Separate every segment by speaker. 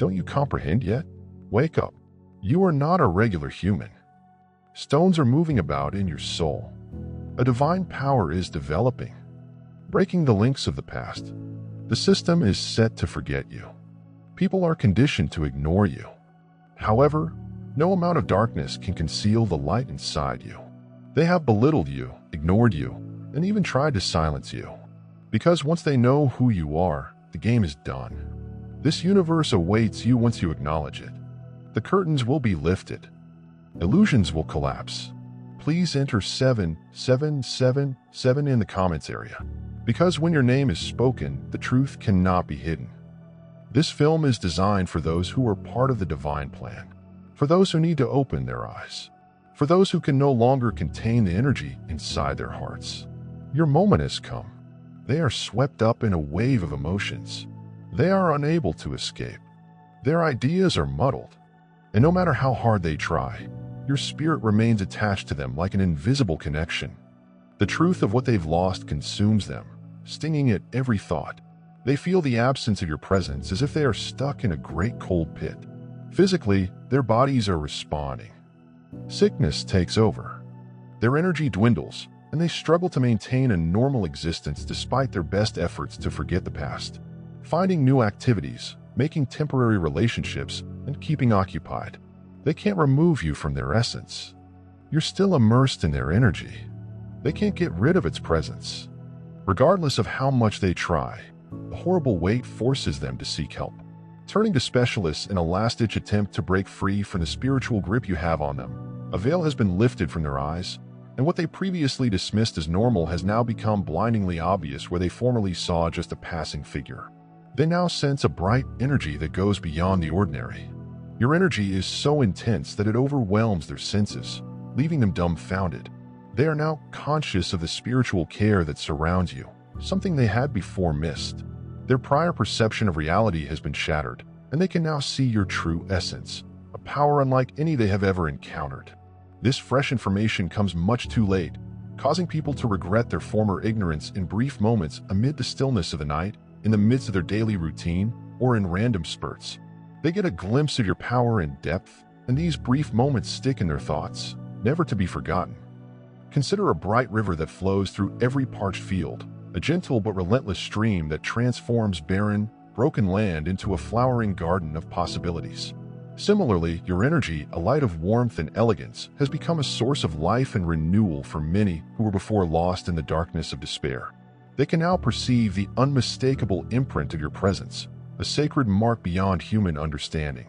Speaker 1: Don't you comprehend yet? Wake up. You are not a regular human. Stones are moving about in your soul. A divine power is developing, breaking the links of the past. The system is set to forget you. People are conditioned to ignore you. However, no amount of darkness can conceal the light inside you. They have belittled you, ignored you, and even tried to silence you. Because once they know who you are, the game is done. This universe awaits you once you acknowledge it. The curtains will be lifted. Illusions will collapse. Please enter 7777 in the comments area. Because when your name is spoken, the truth cannot be hidden. This film is designed for those who are part of the divine plan. For those who need to open their eyes. For those who can no longer contain the energy inside their hearts. Your moment has come. They are swept up in a wave of emotions. They are unable to escape. Their ideas are muddled. And no matter how hard they try, your spirit remains attached to them like an invisible connection. The truth of what they've lost consumes them, stinging at every thought. They feel the absence of your presence as if they are stuck in a great cold pit. Physically, their bodies are responding. Sickness takes over. Their energy dwindles, and they struggle to maintain a normal existence despite their best efforts to forget the past. Finding new activities, making temporary relationships, and keeping occupied. They can't remove you from their essence. You're still immersed in their energy. They can't get rid of its presence. Regardless of how much they try, a horrible weight forces them to seek help. Turning to specialists in a last-ditch attempt to break free from the spiritual grip you have on them, a veil has been lifted from their eyes, and what they previously dismissed as normal has now become blindingly obvious where they formerly saw just a passing figure. They now sense a bright energy that goes beyond the ordinary. Your energy is so intense that it overwhelms their senses, leaving them dumbfounded. They are now conscious of the spiritual care that surrounds you, something they had before missed. Their prior perception of reality has been shattered, and they can now see your true essence, a power unlike any they have ever encountered. This fresh information comes much too late, causing people to regret their former ignorance in brief moments amid the stillness of the night, in the midst of their daily routine, or in random spurts. They get a glimpse of your power and depth, and these brief moments stick in their thoughts, never to be forgotten. Consider a bright river that flows through every parched field, a gentle but relentless stream that transforms barren, broken land into a flowering garden of possibilities. Similarly, your energy, a light of warmth and elegance, has become a source of life and renewal for many who were before lost in the darkness of despair. They can now perceive the unmistakable imprint of your presence, a sacred mark beyond human understanding.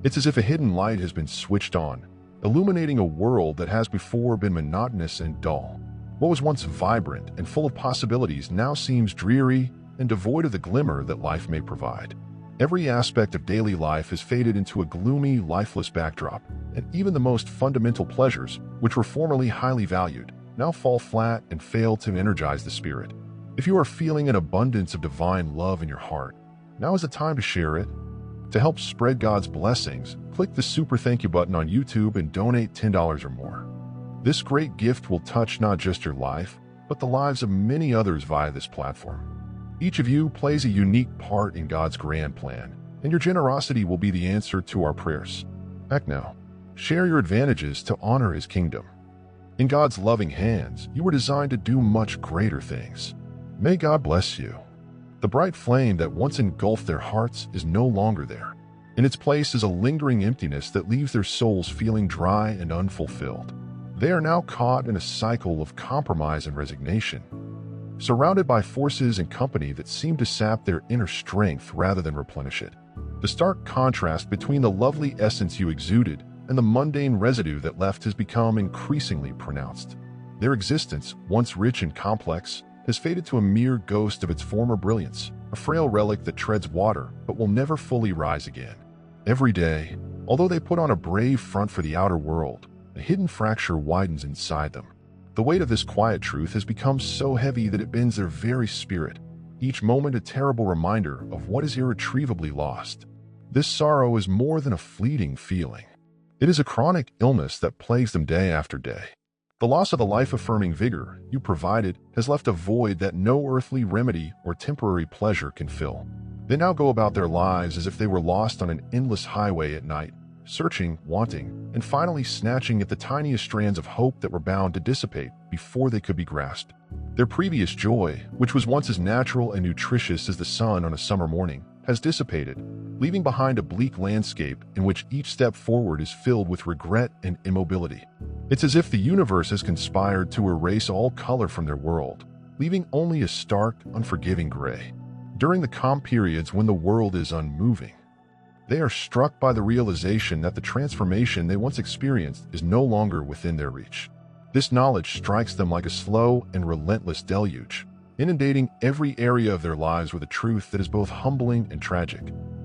Speaker 1: It's as if a hidden light has been switched on, illuminating a world that has before been monotonous and dull. What was once vibrant and full of possibilities now seems dreary and devoid of the glimmer that life may provide. Every aspect of daily life has faded into a gloomy, lifeless backdrop, and even the most fundamental pleasures, which were formerly highly valued, now fall flat and fail to energize the spirit. If you are feeling an abundance of divine love in your heart, now is the time to share it. To help spread God's blessings, click the super thank you button on YouTube and donate $10 or more. This great gift will touch not just your life, but the lives of many others via this platform. Each of you plays a unique part in God's grand plan, and your generosity will be the answer to our prayers. Act now. Share your advantages to honor His kingdom. In God's loving hands, you were designed to do much greater things. May God bless you. The bright flame that once engulfed their hearts is no longer there. In its place is a lingering emptiness that leaves their souls feeling dry and unfulfilled. They are now caught in a cycle of compromise and resignation, surrounded by forces and company that seem to sap their inner strength rather than replenish it. The stark contrast between the lovely essence you exuded and the mundane residue that left has become increasingly pronounced. Their existence, once rich and complex, has faded to a mere ghost of its former brilliance, a frail relic that treads water but will never fully rise again. Every day, although they put on a brave front for the outer world, a hidden fracture widens inside them. The weight of this quiet truth has become so heavy that it bends their very spirit, each moment a terrible reminder of what is irretrievably lost. This sorrow is more than a fleeting feeling. It is a chronic illness that plagues them day after day. The loss of the life-affirming vigor you provided has left a void that no earthly remedy or temporary pleasure can fill. They now go about their lives as if they were lost on an endless highway at night, searching, wanting, and finally snatching at the tiniest strands of hope that were bound to dissipate before they could be grasped. Their previous joy, which was once as natural and nutritious as the sun on a summer morning, has dissipated, leaving behind a bleak landscape in which each step forward is filled with regret and immobility. It's as if the universe has conspired to erase all color from their world, leaving only a stark, unforgiving gray. During the calm periods when the world is unmoving, they are struck by the realization that the transformation they once experienced is no longer within their reach. This knowledge strikes them like a slow and relentless deluge, inundating every area of their lives with a truth that is both humbling and tragic.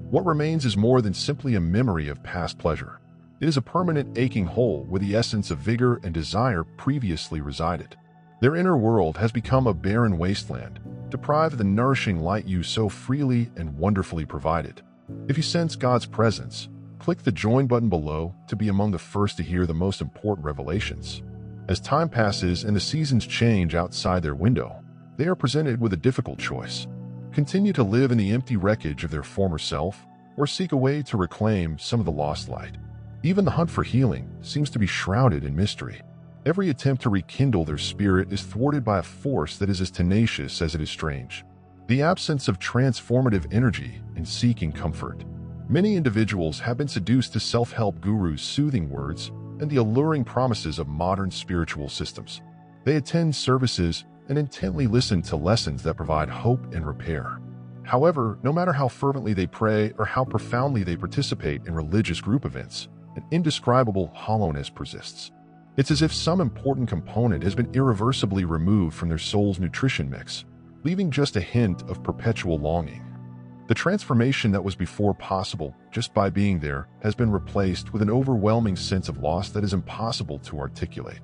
Speaker 1: What remains is more than simply a memory of past pleasure. It is a permanent aching hole where the essence of vigor and desire previously resided. Their inner world has become a barren wasteland, deprived of the nourishing light you so freely and wonderfully provided. If you sense God's presence, click the join button below to be among the first to hear the most important revelations. As time passes and the seasons change outside their window, they are presented with a difficult choice. Continue to live in the empty wreckage of their former self, or seek a way to reclaim some of the lost light. Even the hunt for healing seems to be shrouded in mystery. Every attempt to rekindle their spirit is thwarted by a force that is as tenacious as it is strange. The absence of transformative energy in seeking comfort. Many individuals have been seduced to self-help gurus' soothing words and the alluring promises of modern spiritual systems. They attend services and intently listen to lessons that provide hope and repair. However, no matter how fervently they pray or how profoundly they participate in religious group events, an indescribable hollowness persists. It's as if some important component has been irreversibly removed from their soul's nutrition mix, leaving just a hint of perpetual longing. The transformation that was before possible just by being there has been replaced with an overwhelming sense of loss that is impossible to articulate.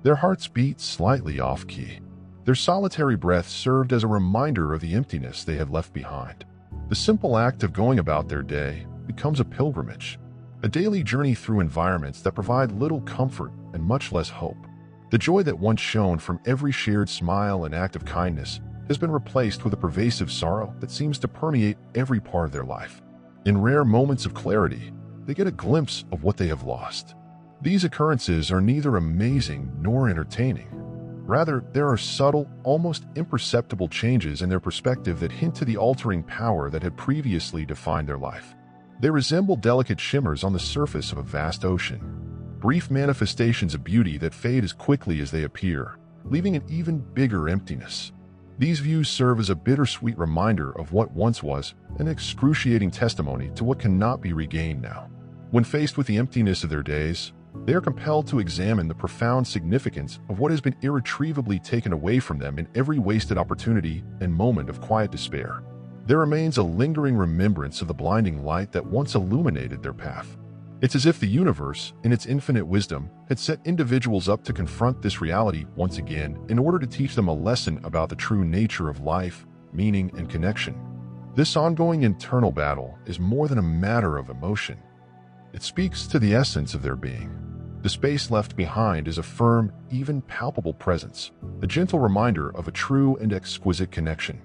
Speaker 1: Their hearts beat slightly off-key. Their solitary breath served as a reminder of the emptiness they had left behind. The simple act of going about their day becomes a pilgrimage, a daily journey through environments that provide little comfort and much less hope. The joy that once shone from every shared smile and act of kindness has been replaced with a pervasive sorrow that seems to permeate every part of their life. In rare moments of clarity, they get a glimpse of what they have lost. These occurrences are neither amazing nor entertaining. Rather, there are subtle, almost imperceptible changes in their perspective that hint to the altering power that had previously defined their life. They resemble delicate shimmers on the surface of a vast ocean, brief manifestations of beauty that fade as quickly as they appear, leaving an even bigger emptiness. These views serve as a bittersweet reminder of what once was, an excruciating testimony to what cannot be regained now. When faced with the emptiness of their days, they are compelled to examine the profound significance of what has been irretrievably taken away from them in every wasted opportunity and moment of quiet despair. There remains a lingering remembrance of the blinding light that once illuminated their path. It's as if the universe, in its infinite wisdom, had set individuals up to confront this reality once again in order to teach them a lesson about the true nature of life, meaning, and connection. This ongoing internal battle is more than a matter of emotion. It speaks to the essence of their being. The space left behind is a firm, even palpable presence, a gentle reminder of a true and exquisite connection.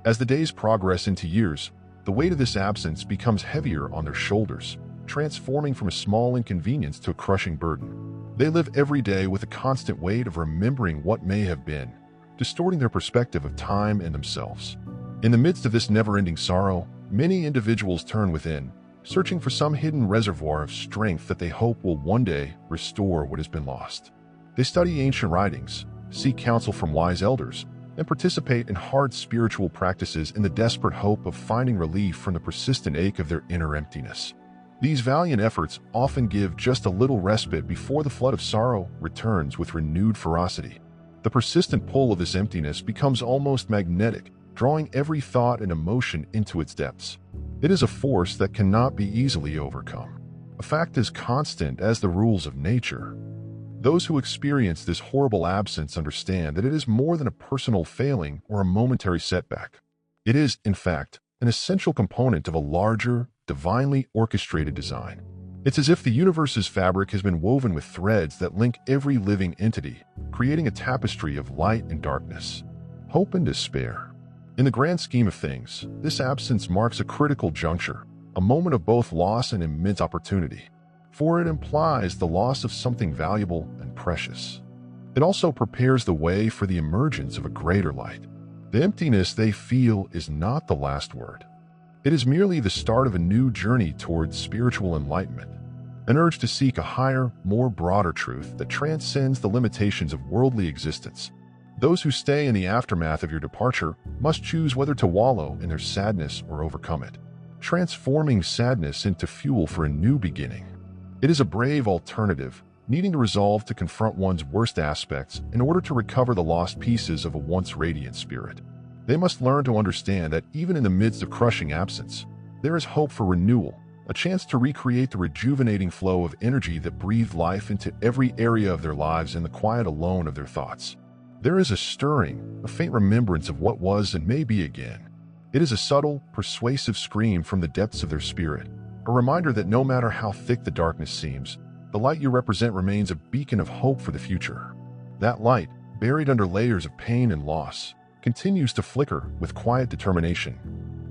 Speaker 1: As the days progress into years, the weight of this absence becomes heavier on their shoulders, transforming from a small inconvenience to a crushing burden. They live every day with a constant weight of remembering what may have been, distorting their perspective of time and themselves. In the midst of this never-ending sorrow, many individuals turn within, searching for some hidden reservoir of strength that they hope will one day restore what has been lost. They study ancient writings, seek counsel from wise elders, and participate in hard spiritual practices in the desperate hope of finding relief from the persistent ache of their inner emptiness. These valiant efforts often give just a little respite before the flood of sorrow returns with renewed ferocity. The persistent pull of this emptiness becomes almost magnetic, drawing every thought and emotion into its depths. It is a force that cannot be easily overcome, a fact as constant as the rules of nature. Those who experience this horrible absence understand that it is more than a personal failing or a momentary setback. It is, in fact, an essential component of a larger, divinely orchestrated design. It's as if the universe's fabric has been woven with threads that link every living entity, creating a tapestry of light and darkness, hope and despair. In the grand scheme of things, this absence marks a critical juncture, a moment of both loss and immense opportunity, for it implies the loss of something valuable and precious. It also prepares the way for the emergence of a greater light. The emptiness they feel is not the last word. It is merely the start of a new journey towards spiritual enlightenment, an urge to seek a higher, more broader truth that transcends the limitations of worldly existence. Those who stay in the aftermath of your departure must choose whether to wallow in their sadness or overcome it, transforming sadness into fuel for a new beginning. It is a brave alternative, needing to resolve to confront one's worst aspects in order to recover the lost pieces of a once radiant spirit. They must learn to understand that even in the midst of crushing absence, there is hope for renewal, a chance to recreate the rejuvenating flow of energy that breathed life into every area of their lives in the quiet alone of their thoughts. There is a stirring, a faint remembrance of what was and may be again. It is a subtle, persuasive scream from the depths of their spirit, a reminder that no matter how thick the darkness seems, the light you represent remains a beacon of hope for the future. That light, buried under layers of pain and loss, continues to flicker with quiet determination,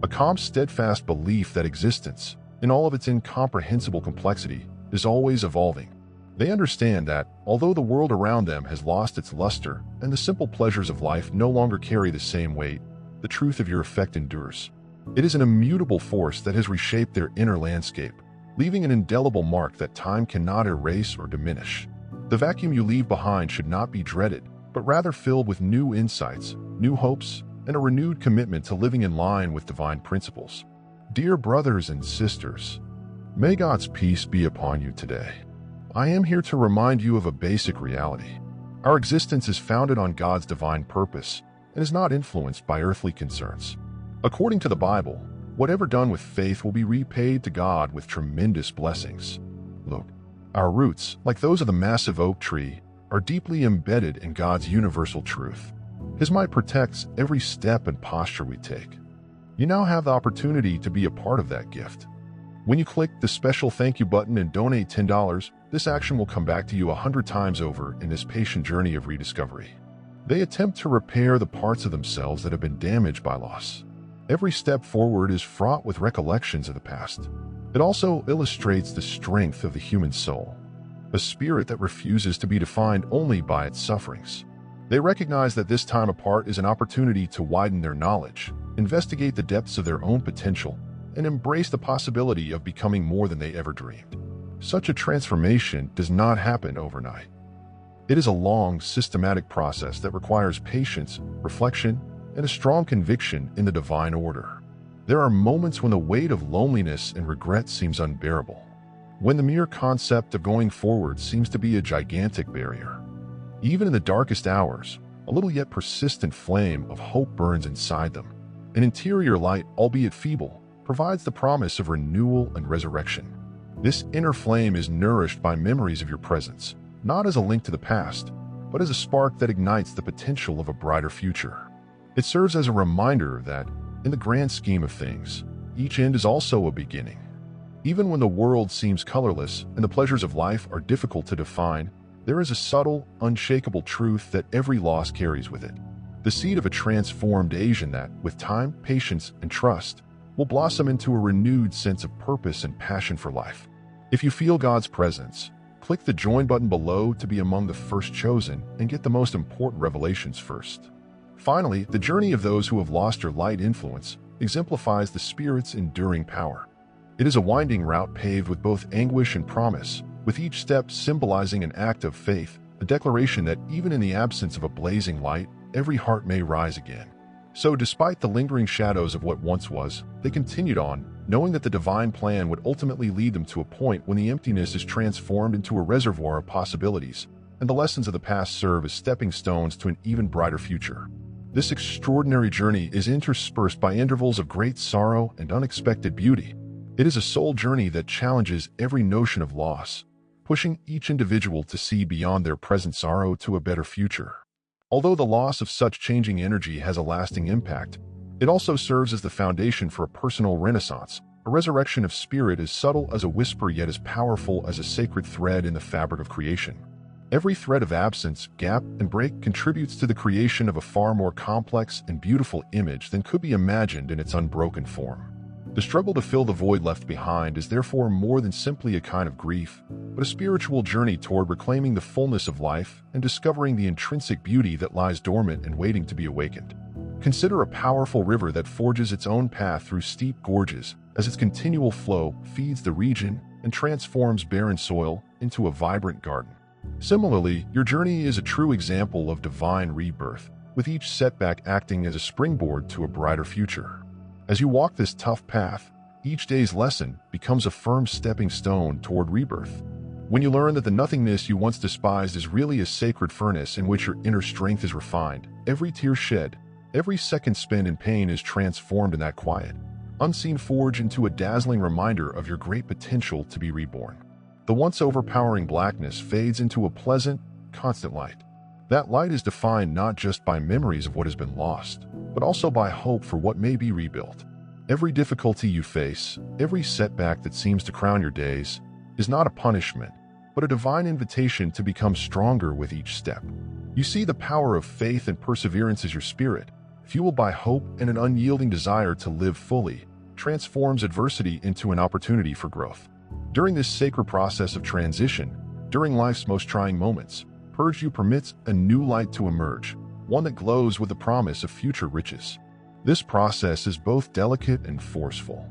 Speaker 1: a calm, steadfast belief that existence, in all of its incomprehensible complexity, is always evolving. They understand that, although the world around them has lost its luster and the simple pleasures of life no longer carry the same weight, the truth of your effect endures. It is an immutable force that has reshaped their inner landscape, leaving an indelible mark that time cannot erase or diminish. The vacuum you leave behind should not be dreaded, but rather filled with new insights, new hopes, and a renewed commitment to living in line with divine principles. Dear brothers and sisters, may God's peace be upon you today. I am here to remind you of a basic reality. Our existence is founded on God's divine purpose and is not influenced by earthly concerns. According to the Bible, whatever done with faith will be repaid to God with tremendous blessings. Look, our roots, like those of the massive oak tree, are deeply embedded in God's universal truth. His might protects every step and posture we take. You now have the opportunity to be a part of that gift. When you click the special thank you button and donate $10, this action will come back to you 100 times over in this patient journey of rediscovery. They attempt to repair the parts of themselves that have been damaged by loss. Every step forward is fraught with recollections of the past. It also illustrates the strength of the human soul, a spirit that refuses to be defined only by its sufferings. They recognize that this time apart is an opportunity to widen their knowledge, investigate the depths of their own potential, and embrace the possibility of becoming more than they ever dreamed. Such a transformation does not happen overnight. It is a long, systematic process that requires patience, reflection, and a strong conviction in the divine order. There are moments when the weight of loneliness and regret seems unbearable, when the mere concept of going forward seems to be a gigantic barrier. Even in the darkest hours, a little yet persistent flame of hope burns inside them. An interior light, albeit feeble, provides the promise of renewal and resurrection. This inner flame is nourished by memories of your presence, not as a link to the past, but as a spark that ignites the potential of a brighter future. It serves as a reminder that, in the grand scheme of things, each end is also a beginning. Even when the world seems colorless and the pleasures of life are difficult to define, there is a subtle, unshakable truth that every loss carries with it. The seed of a transformed Asian that, with time, patience, and trust, will blossom into a renewed sense of purpose and passion for life. If you feel God's presence, click the join button below to be among the first chosen and get the most important revelations first. Finally, the journey of those who have lost their light influence exemplifies the Spirit's enduring power. It is a winding route paved with both anguish and promise, with each step symbolizing an act of faith, a declaration that even in the absence of a blazing light, every heart may rise again. So despite the lingering shadows of what once was, they continued on, knowing that the divine plan would ultimately lead them to a point when the emptiness is transformed into a reservoir of possibilities, and the lessons of the past serve as stepping stones to an even brighter future. This extraordinary journey is interspersed by intervals of great sorrow and unexpected beauty. It is a soul journey that challenges every notion of loss, pushing each individual to see beyond their present sorrow to a better future. Although the loss of such changing energy has a lasting impact, it also serves as the foundation for a personal renaissance, a resurrection of spirit as subtle as a whisper yet as powerful as a sacred thread in the fabric of creation. Every thread of absence, gap, and break contributes to the creation of a far more complex and beautiful image than could be imagined in its unbroken form. The struggle to fill the void left behind is therefore more than simply a kind of grief, but a spiritual journey toward reclaiming the fullness of life and discovering the intrinsic beauty that lies dormant and waiting to be awakened. Consider a powerful river that forges its own path through steep gorges as its continual flow feeds the region and transforms barren soil into a vibrant garden. Similarly, your journey is a true example of divine rebirth, with each setback acting as a springboard to a brighter future. As you walk this tough path, each day's lesson becomes a firm stepping stone toward rebirth. When you learn that the nothingness you once despised is really a sacred furnace in which your inner strength is refined, every tear shed, every second spent in pain is transformed in that quiet, unseen forge into a dazzling reminder of your great potential to be reborn. The once overpowering blackness fades into a pleasant, constant light. That light is defined not just by memories of what has been lost, but also by hope for what may be rebuilt. Every difficulty you face, every setback that seems to crown your days, is not a punishment, but a divine invitation to become stronger with each step. You see the power of faith and perseverance as your spirit, fueled by hope and an unyielding desire to live fully, transforms adversity into an opportunity for growth. During this sacred process of transition, during life's most trying moments, Purge You permits a new light to emerge, one that glows with the promise of future riches. This process is both delicate and forceful.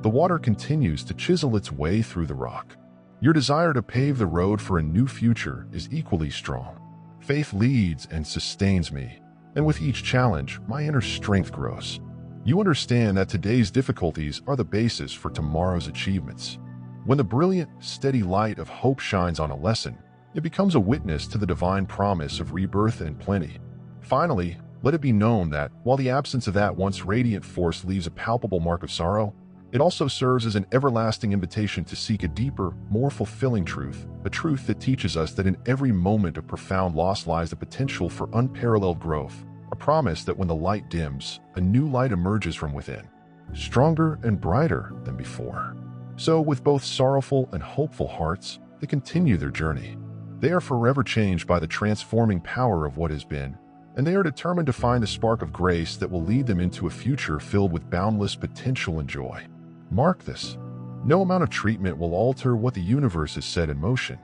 Speaker 1: The water continues to chisel its way through the rock. Your desire to pave the road for a new future is equally strong. Faith leads and sustains me, and with each challenge, my inner strength grows. You understand that today's difficulties are the basis for tomorrow's achievements. When the brilliant, steady light of hope shines on a lesson, it becomes a witness to the divine promise of rebirth and plenty. Finally, let it be known that, while the absence of that once radiant force leaves a palpable mark of sorrow, it also serves as an everlasting invitation to seek a deeper, more fulfilling truth, a truth that teaches us that in every moment of profound loss lies the potential for unparalleled growth, a promise that when the light dims, a new light emerges from within, stronger and brighter than before. So, with both sorrowful and hopeful hearts, they continue their journey. They are forever changed by the transforming power of what has been, and they are determined to find the spark of grace that will lead them into a future filled with boundless potential and joy. Mark this. No amount of treatment will alter what the universe has set in motion.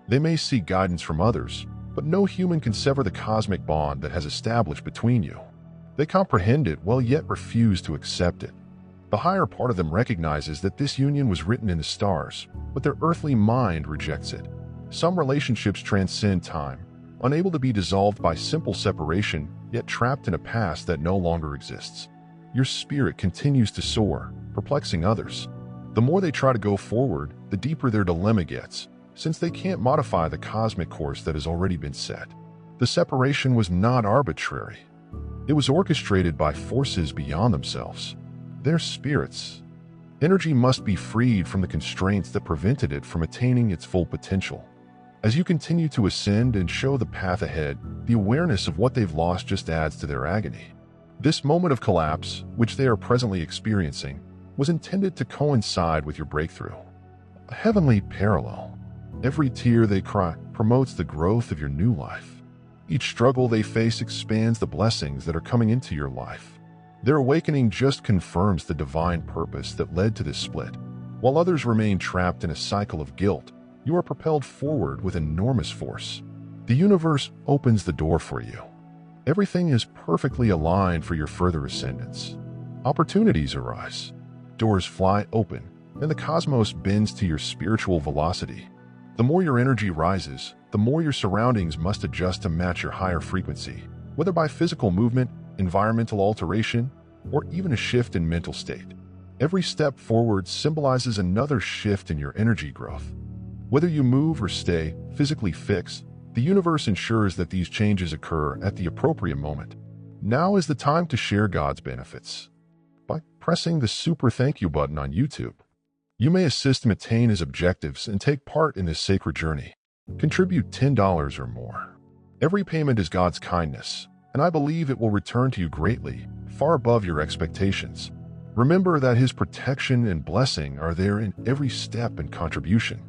Speaker 1: They may seek guidance from others, but no human can sever the cosmic bond that has established between you. They comprehend it while yet refuse to accept it. The higher part of them recognizes that this union was written in the stars, but their earthly mind rejects it. Some relationships transcend time, unable to be dissolved by simple separation, yet trapped in a past that no longer exists. Your spirit continues to soar, perplexing others. The more they try to go forward, the deeper their dilemma gets, since they can't modify the cosmic course that has already been set. The separation was not arbitrary. It was orchestrated by forces beyond themselves. Their spirits. Energy must be freed from the constraints that prevented it from attaining its full potential. As you continue to ascend and show the path ahead, the awareness of what they've lost just adds to their agony. This moment of collapse, which they are presently experiencing, was intended to coincide with your breakthrough. A heavenly parallel. Every tear they cry promotes the growth of your new life. Each struggle they face expands the blessings that are coming into your life. Their awakening just confirms the divine purpose that led to this split. While others remain trapped in a cycle of guilt, you are propelled forward with enormous force. The universe opens the door for you. Everything is perfectly aligned for your further ascendance. Opportunities arise. Doors fly open, and the cosmos bends to your spiritual velocity. The more your energy rises, the more your surroundings must adjust to match your higher frequency, whether by physical movement, environmental alteration, or even a shift in mental state. Every step forward symbolizes another shift in your energy growth. Whether you move or stay physically fixed, the universe ensures that these changes occur at the appropriate moment. Now is the time to share God's benefits. By pressing the super thank you button on YouTube, you may assist him attain his objectives and take part in this sacred journey. Contribute $10 or more. Every payment is God's kindness, and I believe it will return to you greatly, far above your expectations. Remember that His protection and blessing are there in every step and contribution.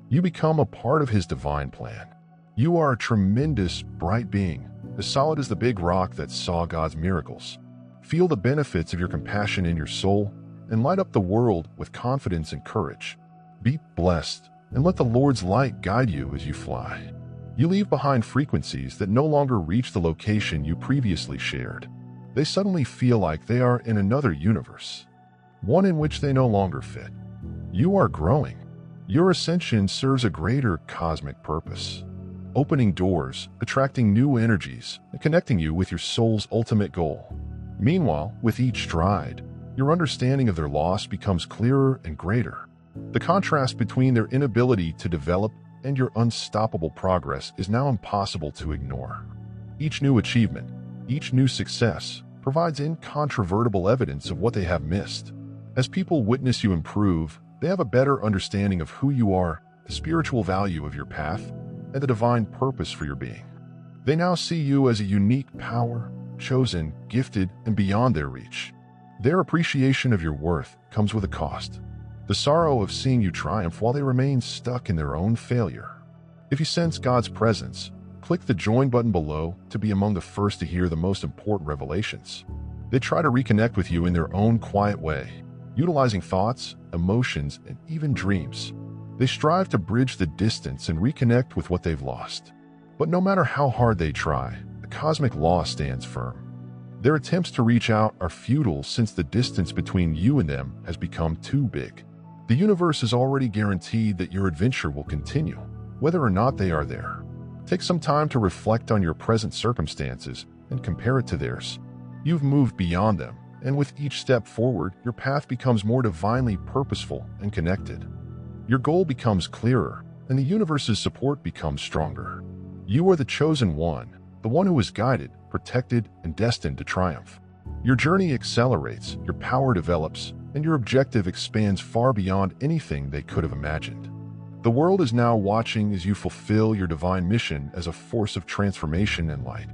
Speaker 1: You become a part of His divine plan. You are a tremendous, bright being, as solid as the big rock that saw God's miracles. Feel the benefits of your compassion in your soul and light up the world with confidence and courage. Be blessed and let the Lord's light guide you as you fly. You leave behind frequencies that no longer reach the location you previously shared. They suddenly feel like they are in another universe, one in which they no longer fit. You are growing. Your ascension serves a greater cosmic purpose, opening doors, attracting new energies, and connecting you with your soul's ultimate goal. Meanwhile, with each stride, your understanding of their loss becomes clearer and greater. The contrast between their inability to develop and your unstoppable progress is now impossible to ignore. Each new achievement, each new success, provides incontrovertible evidence of what they have missed. As people witness you improve, they have a better understanding of who you are, the spiritual value of your path, and the divine purpose for your being. They now see you as a unique power, chosen, gifted, and beyond their reach. Their appreciation of your worth comes with a cost: the sorrow of seeing you triumph while they remain stuck in their own failure. If you sense God's presence, click the join button below to be among the first to hear the most important revelations. They try to reconnect with you in their own quiet way, utilizing thoughts, emotions, and even dreams. They strive to bridge the distance and reconnect with what they've lost. But no matter how hard they try, the cosmic law stands firm. Their attempts to reach out are futile since the distance between you and them has become too big. The universe has already guaranteed that your adventure will continue, whether or not they are there. Take some time to reflect on your present circumstances and compare it to theirs. You've moved beyond them, and with each step forward, your path becomes more divinely purposeful and connected. Your goal becomes clearer, and the universe's support becomes stronger. You are the chosen one, the one who is guided, protected, and destined to triumph. Your journey accelerates, your power develops, and your objective expands far beyond anything they could have imagined. The world is now watching as you fulfill your divine mission as a force of transformation and light.